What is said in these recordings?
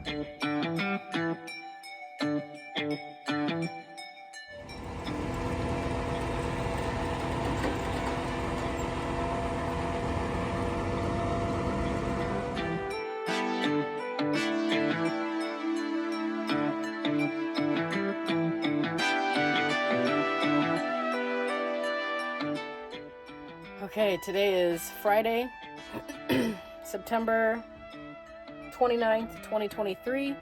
Okay, today is Friday, September 29th, 2023.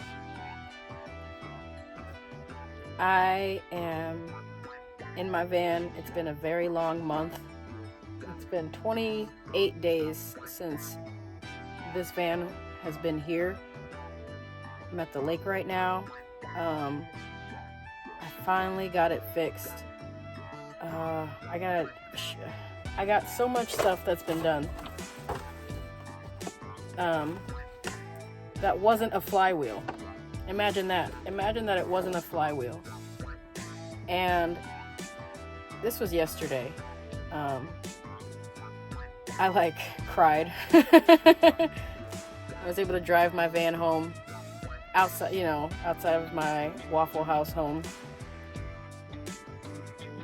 I am in my van. It's been a very long month. It's been 28 days since this van has been here. I'm at the lake right now. I finally got it fixed. I got so much stuff that's been done. That wasn't a flywheel. Imagine that. Imagine that it wasn't a flywheel. And this was yesterday. I cried. I was able to drive my van home outside of my Waffle House home.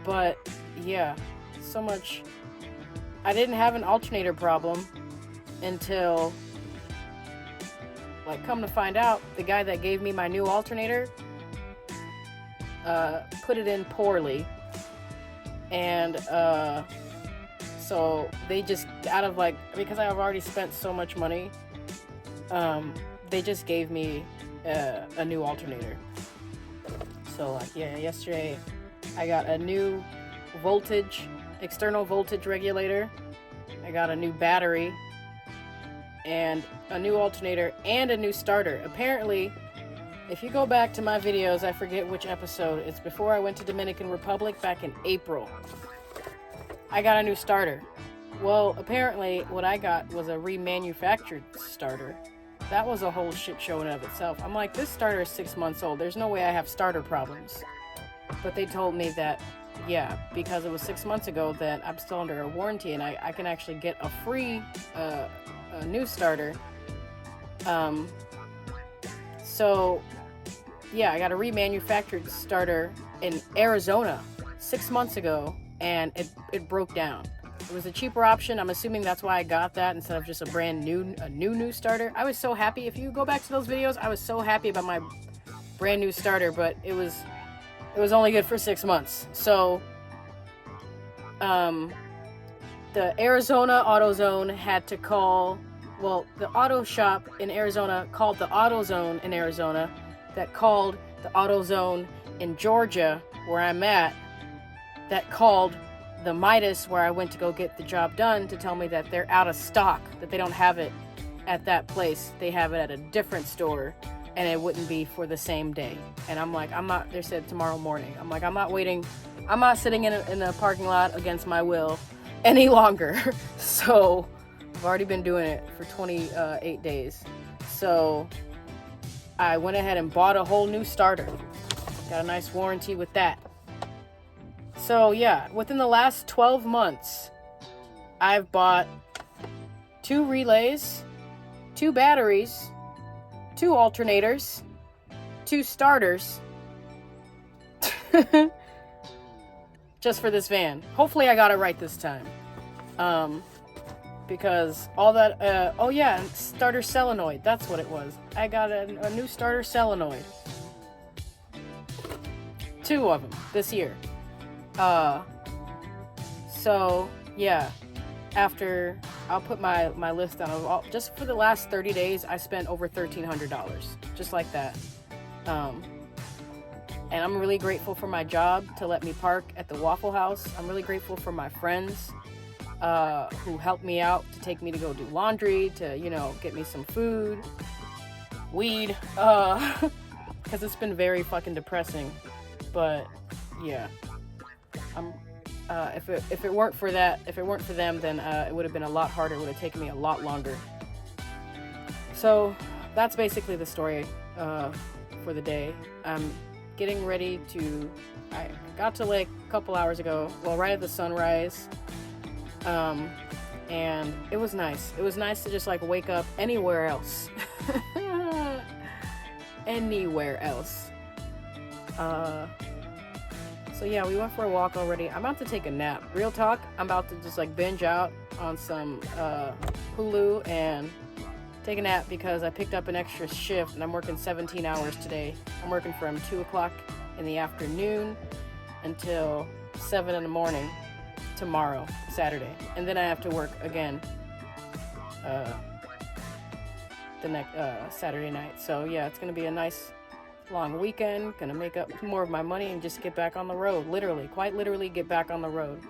But yeah, so much. I didn't have an alternator problem until, come to find out, the guy that gave me my new alternator put it in poorly. And so they just, because I've already spent so much money, they just gave me a new alternator. So yesterday I got a new external voltage regulator. I got a new battery and a new alternator and a new starter. Apparently, if you go back to my videos, I forget which episode, it's before I went to Dominican Republic back in April. I got a new starter. Well, apparently what I got was a remanufactured starter. That was a whole shit show in and of itself. I'm like, this starter is 6 months old. There's no way I have starter problems. But they told me that, yeah, because it was 6 months ago, that I'm still under a warranty and I can actually get a free a new starter. So yeah, I got a remanufactured starter in Arizona 6 months ago, and it broke down. It was a cheaper option. I'm assuming that's why I got that instead of just a new starter. I was so happy. If you go back to those videos, I was so happy about my brand new starter, but it was only good for 6 months. So, the Arizona AutoZone had to call, the auto shop in Arizona called the AutoZone in Arizona, that called the AutoZone in Georgia, where I'm at, that called the Midas, where I went to go get the job done, to tell me that they're out of stock, that they don't have it at that place. They have it at a different store, and it wouldn't be for the same day. And I'm like, they said tomorrow morning. I'm like, I'm not waiting. I'm not sitting in a parking lot against my will any longer. So I've already been doing it for 28 days. So I went ahead and bought a whole new starter. Got a nice warranty with that. So yeah, within the last 12 months, I've bought 2 relays, 2 batteries, 2 alternators, 2 starters, just for this van. Hopefully I got it right this time. Because all that, starter solenoid, that's what it was. I got a new starter solenoid. 2 of them this year. So yeah, after, I'll put my list down of just for the last 30 days, I spent over $1,300, just like that. And I'm really grateful for my job to let me park at the Waffle House. I'm really grateful for my friends, who helped me out to take me to go do laundry, to, get me some food, weed, because it's been very fucking depressing. But yeah, if it weren't for them, then it would have been a lot harder. It would have taken me a lot longer. So that's basically the story for the day. I'm getting ready to. I got to lake a couple hours ago. Well, right at the sunrise. And it was nice. It was nice to just wake up anywhere else. anywhere else. So yeah, we went for a walk already. I'm about to take a nap. Real talk, I'm about to just like binge out on some Hulu and take a nap because I picked up an extra shift and I'm working 17 hours today. I'm working from 2 o'clock in the afternoon until 7 in the morning tomorrow, Saturday. And then I have to work again the next Saturday night. So yeah, it's gonna be a nice long weekend. Gonna make up more of my money and just get back on the road. Literally, quite literally get back on the road.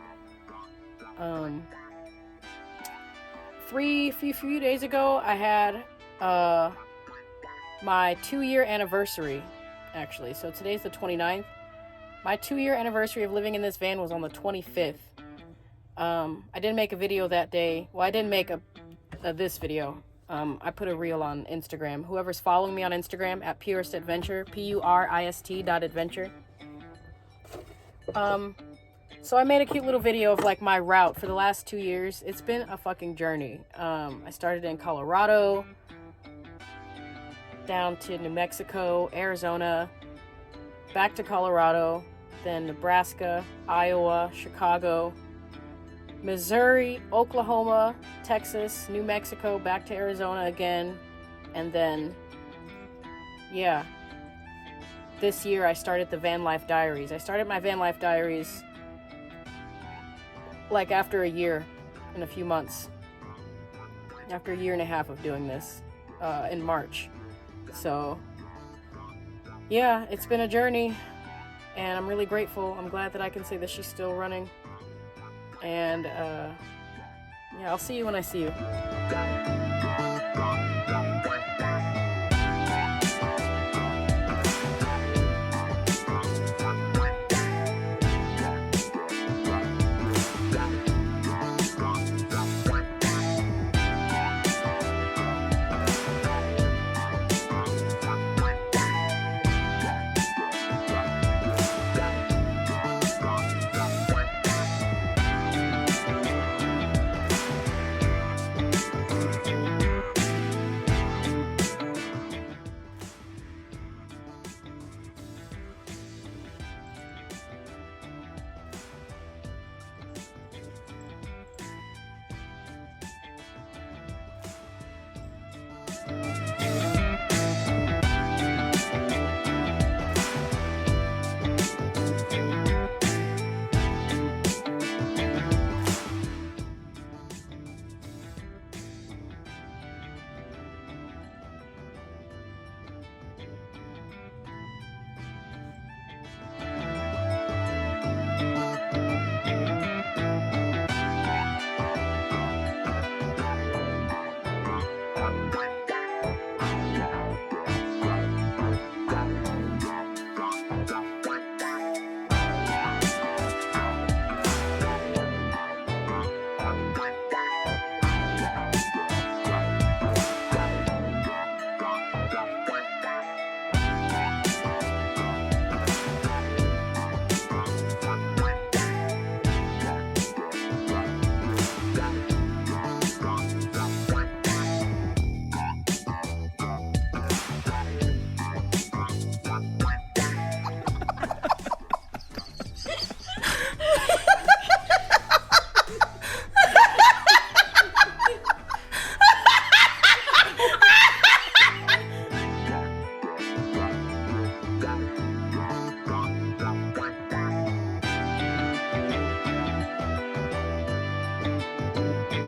Few days ago I had my 2-year anniversary, actually. So today's the 29th. My 2-year anniversary of living in this van was on the 25th. I didn't make a video that day. Well, I didn't make this video. I put a reel on Instagram. Whoever's following me on Instagram at @puristadventure, PURIST.adventure. So I made a cute little video of like my route for the last 2 years. It's been a fucking journey. I started in Colorado, down to New Mexico, Arizona, back to Colorado, then Nebraska, Iowa, Chicago, Missouri, Oklahoma, Texas, New Mexico, back to Arizona again, and then, yeah, this year I started the Vanlife Diaries. I started my Vanlife Diaries like after a year and a few months, after a year and a half of doing this, in March. So, yeah, it's been a journey, and I'm really grateful. I'm glad that I can say that she's still running. And yeah, I'll see you when I see you.